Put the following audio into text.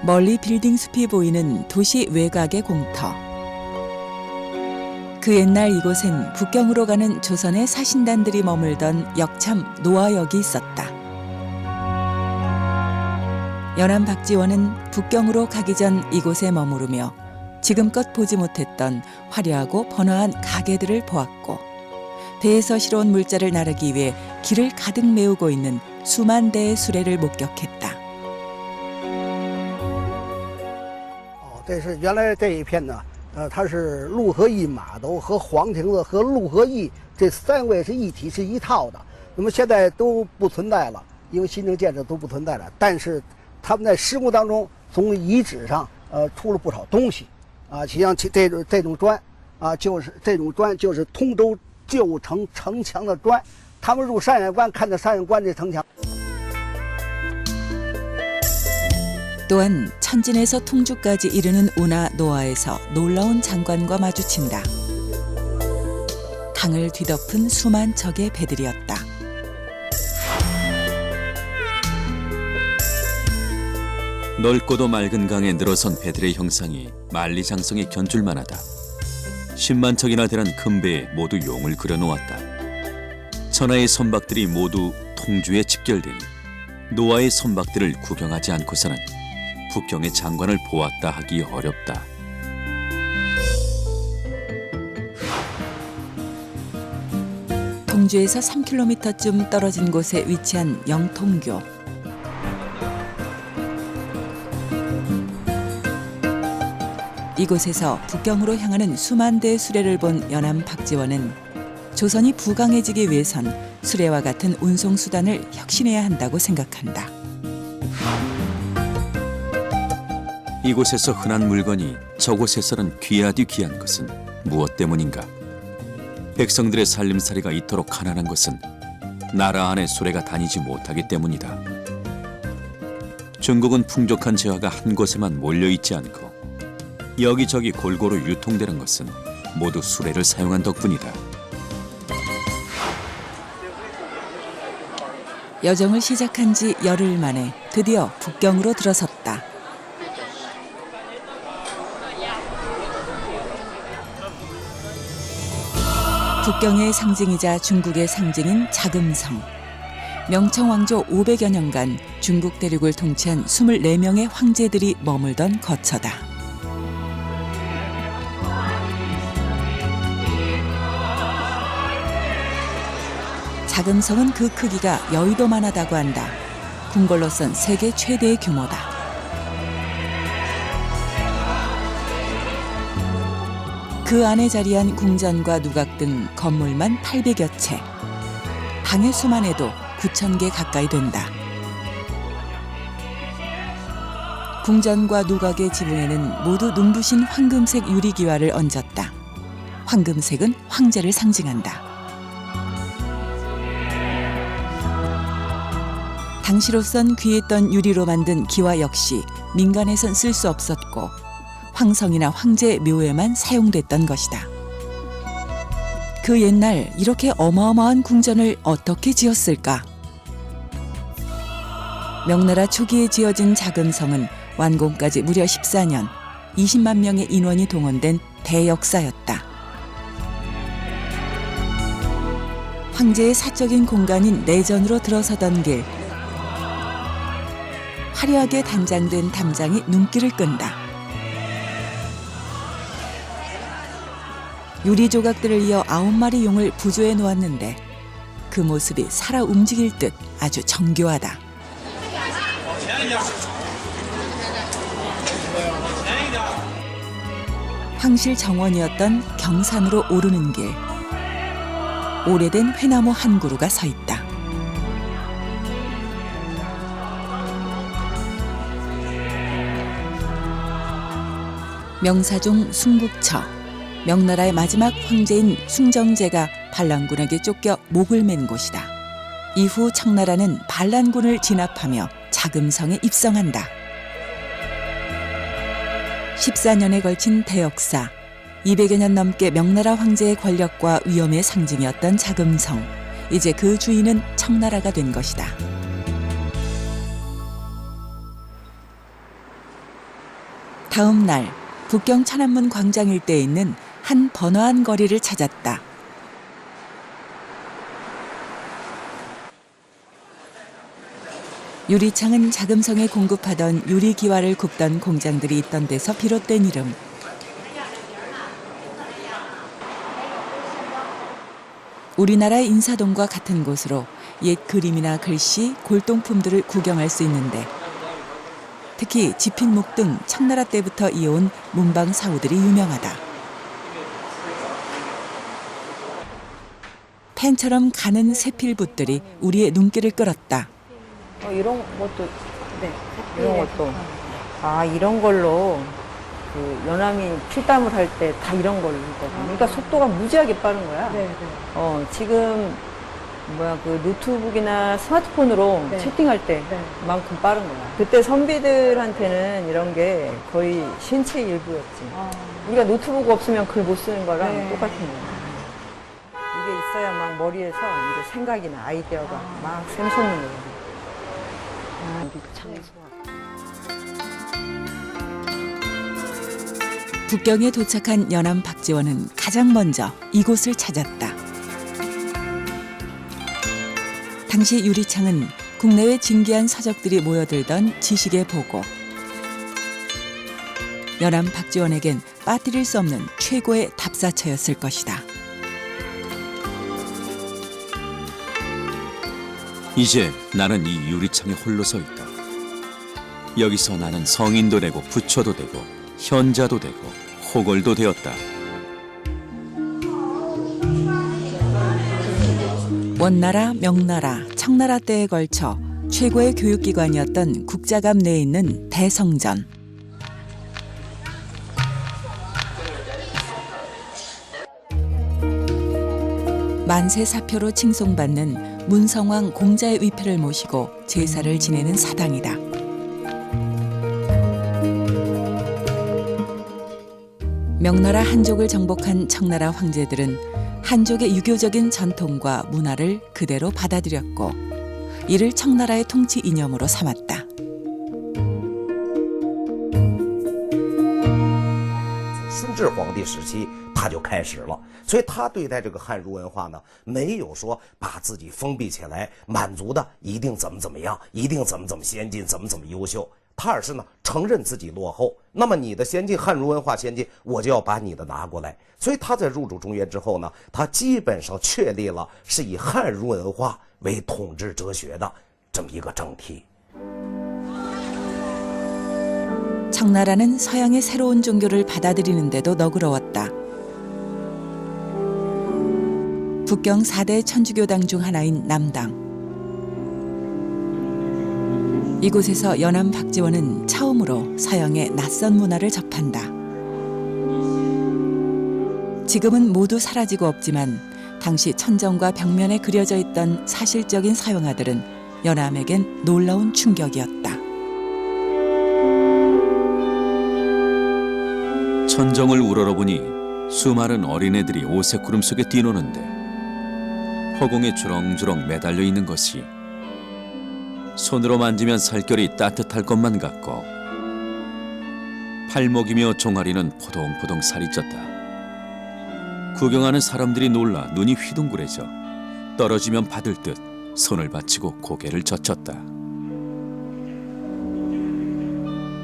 멀리 빌딩 숲이 보이는 도시 외곽의 공터. 그 옛날 이곳엔 북경으로 가는 조선의 사신단들이 머물던 역참 노화역이 있었다. 연안 박지원은 북경으로 가기 전 이곳에 머무르며 지금껏 보지 못했던 화려하고 번화한 가게들을 보았고 배에서 실어온 물자를 나르기 위해 길을 가득 메우고 있는 수만 대의 수레를 목격했다. 这是原来这一片呢，它是陆和驿码头和黄亭子和陆和驿这三位是一体是一套的。那么现在都不存在了，因为新城建设都不存在了。但是他们在施工当中，从遗址上出了不少东西，像这种砖就是这种砖就是通州旧城城墙的砖。他们入山海关看到山海关这城墙。 또한 천진에서 통주까지 이르는 운하 노하에서 놀라운 장관과 마주친다. 강을 뒤덮은 수만 척의 배들이었다. 넓고도 맑은 강에 늘어선 배들의 형상이 만리장성에 견줄만하다. 10만 척이나 되는 큰 배에 모두 용을 그려놓았다. 천하의 선박들이 모두 통주에 집결되니 노하의 선박들을 구경하지 않고서는 북경의 장관을 보았다 하기 어렵다. 통주에서 3km쯤 떨어진 곳에 위치한 영통교. 이곳에서 북경으로 향하는 수만 대의 수레를 본 연안 박지원은 조선이 부강해지기 위해선 수레와 같은 운송수단을 혁신해야 한다고 생각한다. 이곳에서 흔한 물건이 저곳에서는 귀하디 귀한 것은 무엇 때문인가? 백성들의 살림살이가 이토록 가난한 것은 나라 안에 수레가 다니지 못하기 때문이다. 중국은 풍족한 재화가 한 곳에만 몰려있지 않고 여기저기 골고루 유통되는 것은 모두 수레를 사용한 덕분이다. 여정을 시작한 지 열흘 만에 드디어 북경으로 들어섰다. 북경의 상징이자 중국의 상징인 자금성. 명청왕조 500여 년간 중국 대륙을 통치한 24명의 황제들이 머물던 거처다. 자금성은 그 크기가 여의도만 하다고 한다. 궁궐로선 세계 최대의 규모다. 그 안에 자리한 궁전과 누각 등 건물만 800여 채. 방의 수만 해도 9,000개 가까이 된다. 궁전과 누각의 지붕에는 모두 눈부신 황금색 유리기와를 얹었다. 황금색은 황제를 상징한다. 당시로선 귀했던 유리로 만든 기와 역시 민간에선 쓸 수 없었고 황성이나 황제 묘에만 사용됐던 것이다. 그 옛날 이렇게 어마어마한 궁전을 어떻게 지었을까? 명나라 초기에 지어진 자금성은 완공까지 무려 14년, 20만 명의 인원이 동원된 대역사였다. 황제의 사적인 공간인 내전으로 들어서던 길. 화려하게 단장된 담장이 눈길을 끈다. 유리 조각들을 이어 9마리 용을 부조해 놓았는데 그 모습이 살아 움직일 듯 아주 정교하다. 황실 정원이었던 경산으로 오르는 길. 오래된 회나무 한 그루가 서 있다. 명사중 숭국처. 명나라의 마지막 황제인 숭정제가 반란군에게 쫓겨 목을 맨 곳이다. 이후 청나라는 반란군을 진압하며 자금성에 입성한다. 14년에 걸친 대역사, 200여 년 넘게 명나라 황제의 권력과 위엄의 상징이었던 자금성. 이제 그 주인은 청나라가 된 것이다. 다음 날 북경 천안문 광장 일대에 있는 한 번화한 거리를 찾았다. 유리창은 자금성에 공급하던 유리기와를 굽던 공장들이 있던 데서 비롯된 이름. 우리나라의 인사동과 같은 곳으로 옛 그림이나 글씨, 골동품들을 구경할 수 있는데 특히 지필목 등 청나라 때부터 이어온 문방 사우들이 유명하다. 펜처럼 가는 세필붓들이 우리의 눈길을 끌었다. 이런 것도 이런 것도 이런 걸로 그 연암이 필담을 할 때 다 이런 걸로 했거든. 그러니까 속도가 무지하게 빠른 거야. 지금 그 노트북이나 스마트폰으로 채팅할 때만큼 빠른 거야. 그때 선비들한테는 이런 게 거의 신체의 일부였지. 우리가 노트북 없으면 글 못 쓰는 거랑 똑같은 거야. 이게 있어야 막 머리에서 이제 생각이나 아이디어가 막 샘솟는 거야. 우리 참 북경에 도착한 연암 박지원은 가장 먼저 이곳을 찾았다. 당시 유리창은 국내외 진기한 서적들이 모여들던 지식의 보고. 연암 박지원에겐 빠뜨릴 수 없는 최고의 답사처였을 것이다. 이제 나는 이 유리창에 홀로 서 있다. 여기서 나는 성인도 되고 부처도 되고 현자도 되고 호걸도 되었다. 원나라, 명나라, 청나라 때에 걸쳐 최고의 교육기관이었던 국자감 내에 있는 대성전. 만세 사표로 칭송받는 문성왕 공자의 위패를 모시고 제사를 지내는 사당이다. 명나라 한족을 정복한 청나라 황제들은 한족의 유교적인 전통과 문화를 그대로 받아들였고 이를 청나라의 통치 이념으로 삼았다.顺治皇帝时期他就开始了，所以他对待这个汉儒文化呢，没有说把自己封闭起来，满族的一定怎么样，一定怎么先进，怎么优秀，他而是呢承认自己落后。那么你的先进，汉儒文化先进，我就要把你的拿过来。所以他在入主中原之后呢，他基本上确立了是以汉儒文化为统治哲学的这么一个政体。 청나라는 서양의 새로운 종교를 받아들이는데도 너그러웠다. 북경 4대 천주교당 중 하나인 남당. 이곳에서 연암 박지원은 처음으로 서양의 낯선 문화를 접한다. 지금은 모두 사라지고 없지만 당시 천정과 벽면에 그려져 있던 사실적인 서양화들은 연암에겐 놀라운 충격이었다. 천정을 우러러보니 수많은 어린애들이 오색 구름 속에 뛰노는데 허공에 주렁주렁 매달려 있는 것이 손으로 만지면 살결이 따뜻할 것만 같고 팔목이며 종아리는 포동포동 살이 쪘다. 구경하는 사람들이 놀라 눈이 휘둥그레져 떨어지면 받을 듯 손을 받치고 고개를 젖혔다.